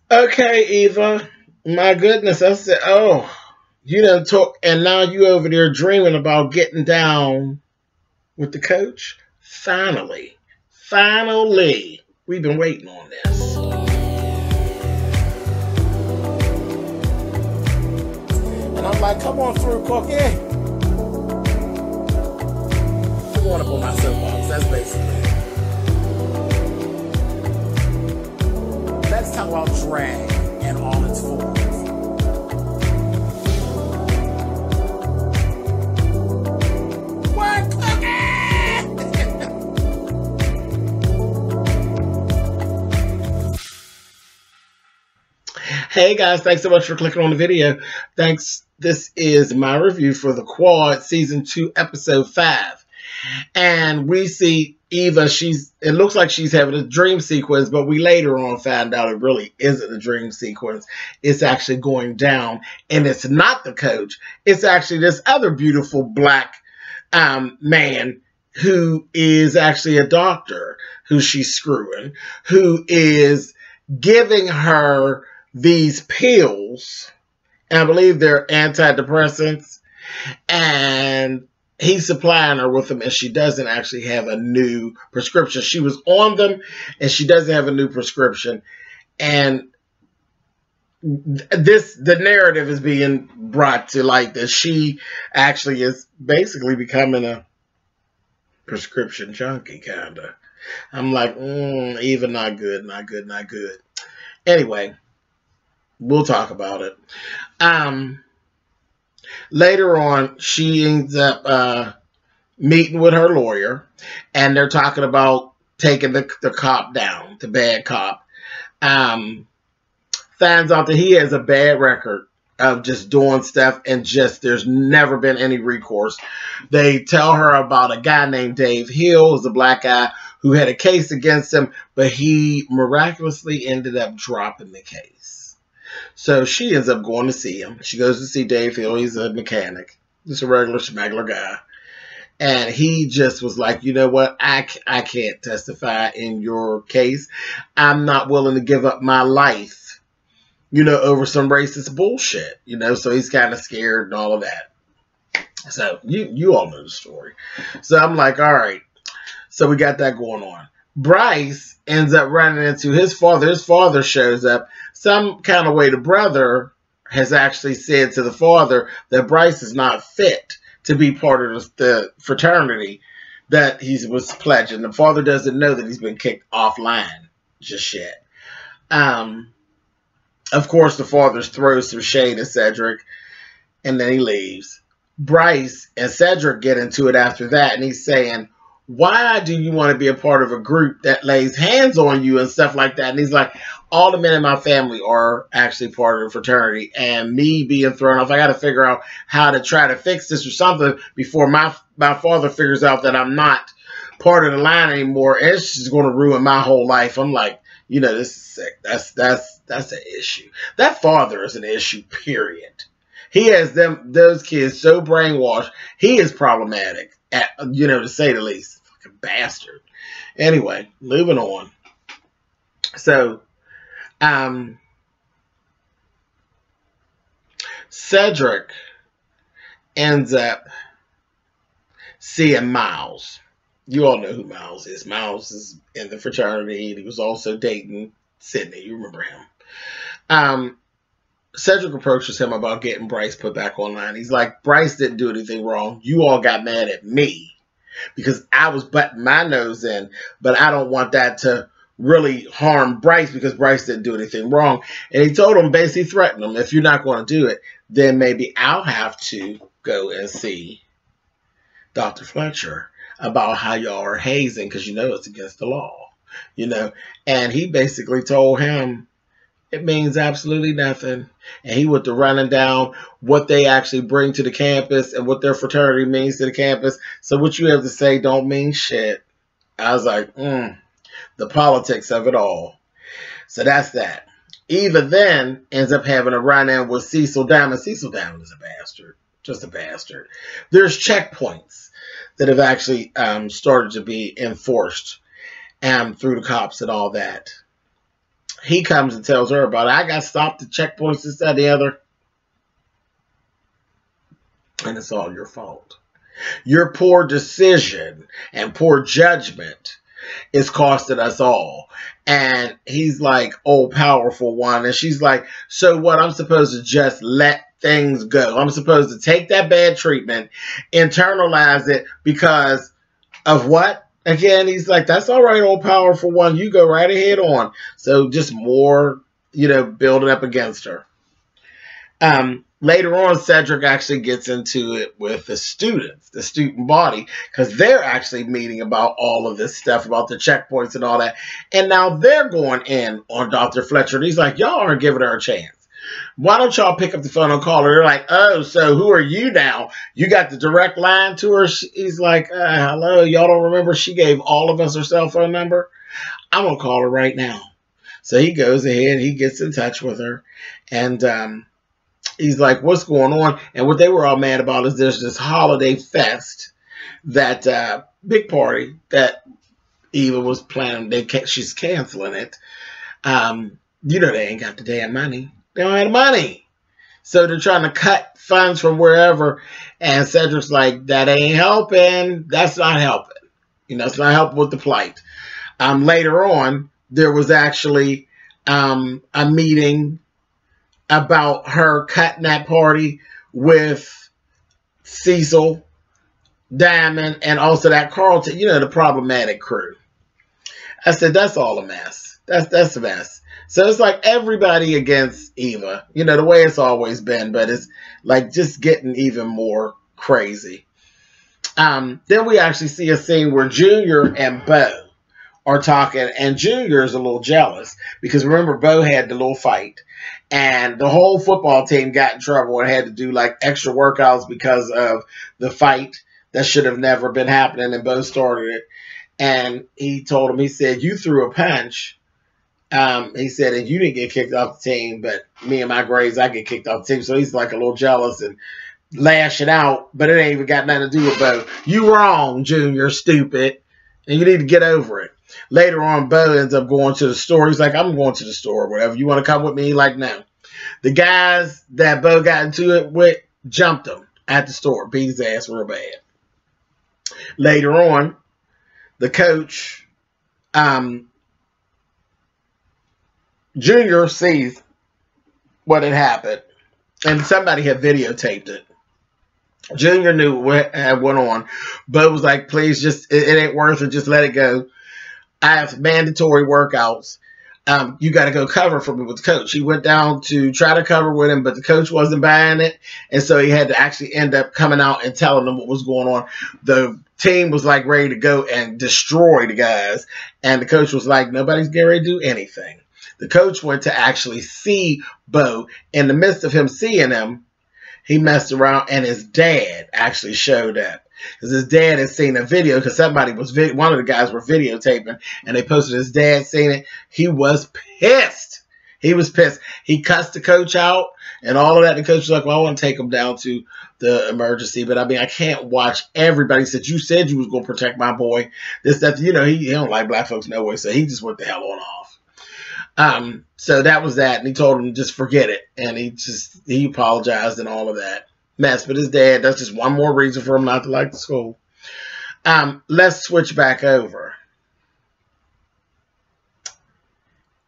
Okay, Eva. My goodness, I said, oh, you done talk, and now you over there dreaming about getting down with the coach. Finally, finally, we've been waiting on this. And I'm like, come on through, Cookie. I want to put my soapbox. That's basically it. Let's talk about drag and all its forms. What, Hey guys, thanks so much for clicking on the video. Thanks. This is my review for The Quad Season 2, Episode 5. And we see Eva, it looks like she's having a dream sequence, but we later on found out it really isn't a dream sequence. It's actually going down, and it's not the coach. It's actually this other beautiful black man who is actually a doctor who she's screwing, who is giving her these pills, and I believe they're antidepressants, and he's supplying her with them, and she doesn't actually have a new prescription. She was on them, and she doesn't have a new prescription, and the narrative is being brought to light that she actually is basically becoming a prescription junkie, kind of. I'm like, even not good, not good, not good. Anyway, we'll talk about it. Later on, she ends up meeting with her lawyer, and they're talking about taking the cop down, the bad cop. Finds out that he has a bad record of just doing stuff, and just there's never been any recourse. They tell her about a guy named Dave Hill, who's a black guy, who had a case against him, but he miraculously ended up dropping the case. So she ends up going to see him. She goes to see Dave Hill. He's a mechanic. Just a regular schmegler guy. And he just was like, you know what? I can't testify in your case. I'm not willing to give up my life, over some racist bullshit, So he's kind of scared and all of that. So you all know the story. So I'm like, all right. So we got that going on. Bryce ends up running into his father. His father shows up. Some kind of way the brother has actually said to the father that Bryce is not fit to be part of the fraternity that he was pledging. The father doesn't know that he's been kicked offline just yet. Of course, the father throws some shade at Cedric, and then he leaves. Bryce and Cedric get into it after that, and he's saying, why do you want to be a part of a group that lays hands on you and stuff like that? And he's like, all the men in my family are actually part of the fraternity, and me being thrown off, I got to figure out how to try to fix this or something before my father figures out that I'm not part of the line anymore. And it's just going to ruin my whole life. I'm like, this is sick. That's an issue. That father is an issue, period. He has those kids so brainwashed. He is problematic, to say the least. Fucking bastard. Anyway, moving on. So, Cedric ends up seeing Miles. You all know who Miles is. Miles is in the fraternity, and he was also dating Sydney. You remember him. Cedric approaches him about getting Bryce put back online. He's like, Bryce didn't do anything wrong. You all got mad at me because I was butting my nose in, but I don't want that to really harm Bryce because Bryce didn't do anything wrong. And he told him, basically threatened him, if you're not going to do it, then maybe I'll have to go and see Dr. Fletcher about how y'all are hazing because it's against the law, And he basically told him it means absolutely nothing. And he went to running down what they actually bring to the campus and what their fraternity means to the campus. So what you have to say don't mean shit. I was like, the politics of it all. So that's that. Eva then ends up having a run-in with Cecil Diamond. Cecil Diamond is a bastard. Just a bastard. There's checkpoints that have actually started to be enforced through the cops and all that. he comes and tells her about it. I got stopped at checkpoints, this, that, the other. And it's all your fault. Your poor decision and poor judgment is costing us all. And he's like, oh, powerful one. And she's like, so what? I'm supposed to just let things go. I'm supposed to take that bad treatment, internalize it because of what? Again, he's like, that's all right, old powerful one. You go right ahead on. So just more, building up against her. Later on, Cedric actually gets into it with the students, the student body, because they're actually meeting about all of this stuff, about the checkpoints and all that. And now they're going in on Dr. Fletcher. And he's like, y'all aren't giving her a chance. Why don't y'all pick up the phone and call her? They're like, oh, so who are you now? You got the direct line to her? He's like, hello, y'all don't remember? She gave all of us her cell phone number. I'm going to call her right now. So he goes ahead. He gets in touch with her. And he's like, what's going on? And what they were all mad about is there's this holiday fest, that big party that Eva was planning. She's canceling it. They ain't got the damn money. They don't have the money. So they're trying to cut funds from wherever. And Cedric's like, that ain't helping. That's not helping. It's not helping with the plight. Later on, there was actually a meeting about her cutting that party with Cecil, Diamond, and also that Carlton, the problematic crew. I said, that's all a mess. That's a mess. So it's like everybody against Eva, the way it's always been, but it's like just getting even more crazy. Then we actually see a scene where Junior and Bo are talking, and Junior is a little jealous because remember, Bo had the little fight, and the whole football team got in trouble and had to do like extra workouts because of the fight that should have never been happening, and Bo started it. And he told him, he said, you threw a punch. He said, and you didn't get kicked off the team, but me and my grades, I get kicked off the team. So he's like a little jealous and lashing out, but it ain't even got nothing to do with Bo. You wrong, Junior, stupid, and you need to get over it. Later on, Bo ends up going to the store. He's like, I'm going to the store or whatever. You want to come with me? Like, no. The guys that Bo got into it with jumped him at the store, beat his ass real bad. Later on, the coach, Junior sees what had happened, and somebody had videotaped it. Junior knew what had went on, but was like, please, just it ain't worth it. Just let it go. I have mandatory workouts. You got to go cover for me with the coach. He went down to try to cover with him, but the coach wasn't buying it, and so he had to actually end up coming out and telling them what was going on. The team was like ready to go and destroy the guys, and the coach was like, nobody's getting ready to do anything. The coach went to actually see Bo. In the midst of him seeing him, he messed around, and his dad actually showed up. Because his dad had seen a video, because somebody was, one of the guys were videotaping, and they posted his dad seeing it. He was pissed. He was pissed. He cussed the coach out and all of that. The coach was like, well, I want to take him down to the emergency, but I mean, I can't watch everybody. He said, you said you was going to protect my boy. This, that, he don't like black folks no way, so he just went the hell on off. So that was that, and he told him just forget it, and he apologized and all of that mess. But his dad, that's just one more reason for him not to like the school. Let's switch back over.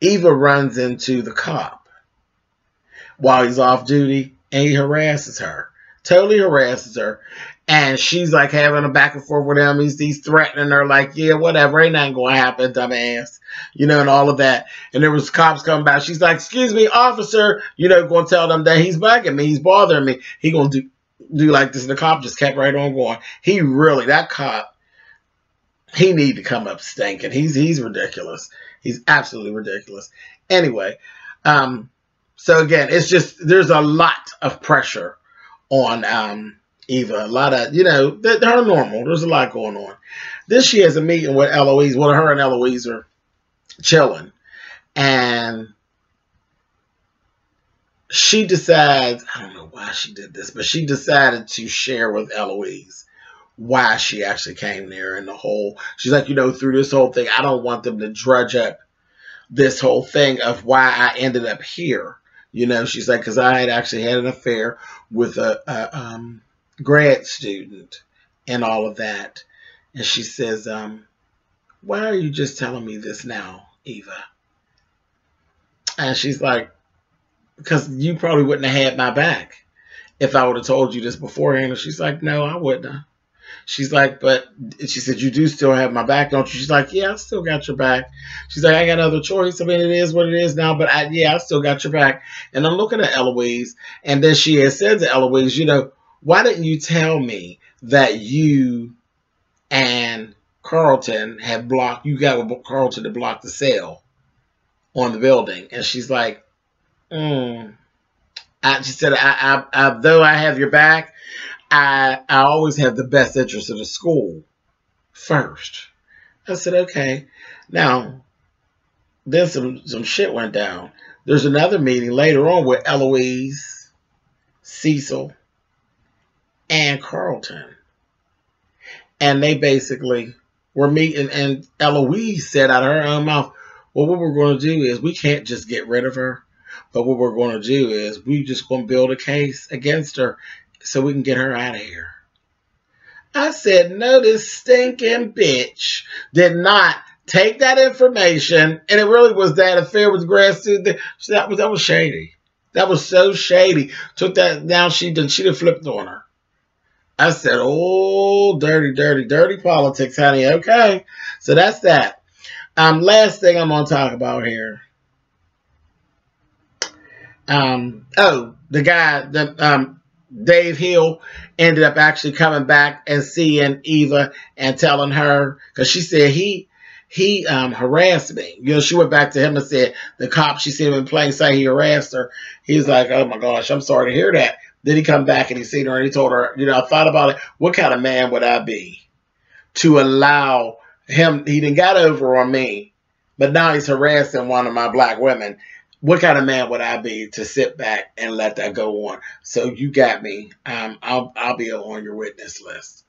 Eva runs into the cop while he's off duty, and he harasses her, totally harasses her. And she's like having a back and forth with him. He's threatening her like, yeah, whatever, ain't nothing going to happen, dumbass. And all of that. And there was cops coming back. She's like, excuse me, officer, going to tell them that he's bugging me. He's bothering me. He going to do like this. And the cop just kept right on going. That cop, he need to come up stinking. He's ridiculous. He's absolutely ridiculous. Anyway, so again, it's just, there's a lot of pressure on, Eva, a lot of, they're normal. There's a lot going on. Then she has a meeting with Eloise. Well, her and Eloise are chilling. And she decides, I don't know why she did this, but she decided to share with Eloise why she actually came there and the whole, she's like, through this whole thing, I don't want them to drudge up this whole thing of why I ended up here. You know, she's like, because I had actually had an affair with a grad student and all of that. And she says, why are you just telling me this now, Eva? And she's like, because you probably wouldn't have had my back if I would have told you this beforehand. And she's like, no, I wouldn't have. She's like, but she said, you do still have my back, don't you? She's like, yeah, I still got your back. She's like, I got other choice. I mean, it is what it is now, but I still got your back. And I'm looking at Eloise, and then she had said to Eloise, you know, why didn't you tell me that you and Carlton had blocked, you got with Carlton to block the sale on the building? And she's like, she said, though I have your back, I always have the best interest of the school first. I said, okay. Now, then some shit went down. There's another meeting later on with Eloise, Cecil, and Carlton. And they basically were meeting, and Eloise said out of her own mouth, well, what we're going to do is we can't just get rid of her, but what we're going to do is we just going to build a case against her so we can get her out of here. I said, no, this stinking bitch did not take that information, and it really was that affair with the grad student. That was shady. That was so shady. Took that down. She done flipped on her. I said, oh, dirty, dirty, dirty politics, honey. Okay. So that's that. Last thing I'm going to talk about here. The guy, Dave Hill, ended up actually coming back and seeing Eva and telling her, because she said he harassed me. You know, she went back to him and said the cop she seen him in plain sight, he harassed her. He was like, oh my gosh, I'm sorry to hear that. Then he come back and he seen her and he told her, you know, I thought about it. What kind of man would I be to allow him? He done got over on me, but now he's harassing one of my black women. What kind of man would I be to sit back and let that go on? So you got me. I'll be on your witness list.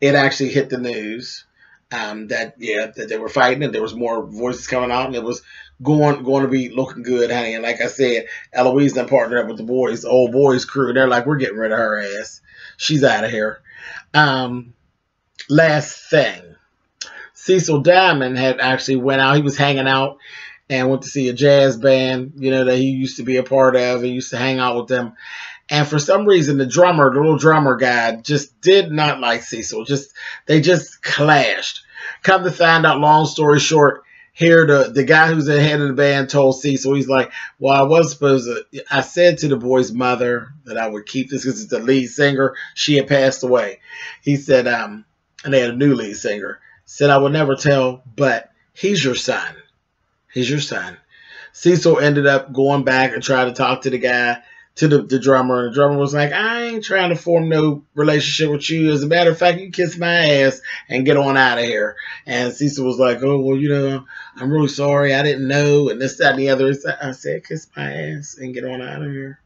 It actually hit the news that they were fighting, and there was more voices coming out, and it was going to be looking good, honey. And like I said, Eloise done partnered up with the boys, the old boys crew. They're like, we're getting rid of her ass. She's out of here. Last thing, Cecil Diamond had actually went out. He was hanging out and went to see a jazz band, you know, that he used to be a part of. He used to hang out with them. And for some reason, the little drummer guy, just did not like Cecil. They just clashed. Come to find out, long story short, here the guy who's the head of the band told Cecil, he's like, well, I said to the boy's mother that I would keep this because it's the lead singer. She had passed away. He said, and they had a new lead singer. Said, I would never tell, but he's your son. He's your son. Cecil ended up going back and trying to talk to the guy, to the drummer. And the drummer was like, I ain't trying to form no relationship with you. As a matter of fact, you kiss my ass and get on out of here. And Cecil was like, oh, well, you know, I'm really sorry. I didn't know. And this, that, and the other. I said, kiss my ass and get on out of here.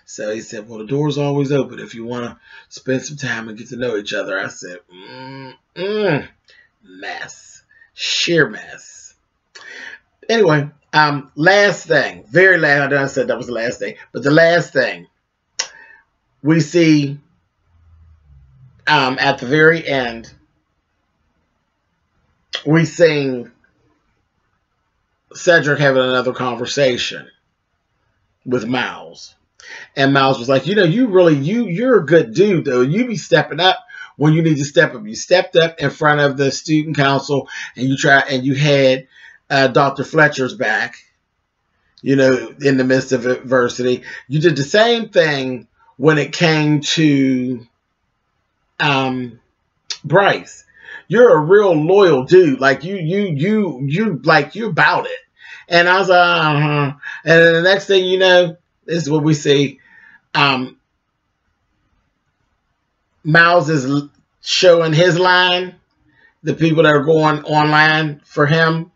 So he said, well, the door's always open if you want to spend some time and get to know each other. I said, mess. Sheer mess. Anyway, last thing, very last, I done said that was the last thing, but the last thing we see at the very end, we sing Cedric having another conversation with Miles. And Miles was like, you know, you're a good dude, though. You be stepping up when you need to step up. You stepped up in front of the student council and you had Dr. Fletcher's back, you know, in the midst of adversity. You did the same thing when it came to Bryce. You're a real loyal dude. Like you about it. And I was like, uh-huh. And then the next thing you know, this is what we see. Miles is showing his line, the people that are going online for him.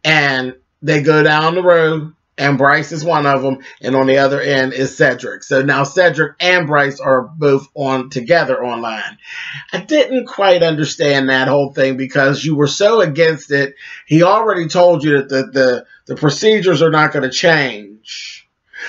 And they go down the road And Bryce is one of them. And on the other end is Cedric. So now Cedric and Bryce are both on together online. I didn't quite understand that whole thing because you were so against it. He already told you that the procedures are not going to change.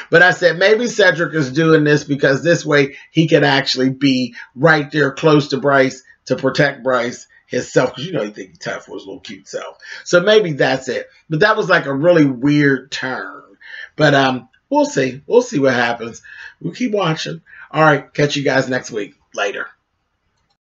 But I said maybe Cedric is doing this because this way he can actually be right there close to Bryce to protect Bryce himself, because you know he think he's tough for his little cute self. So maybe that's it. But that was like a really weird turn. But we'll see. We'll see what happens. We'll keep watching. All right. Catch you guys next week. Later.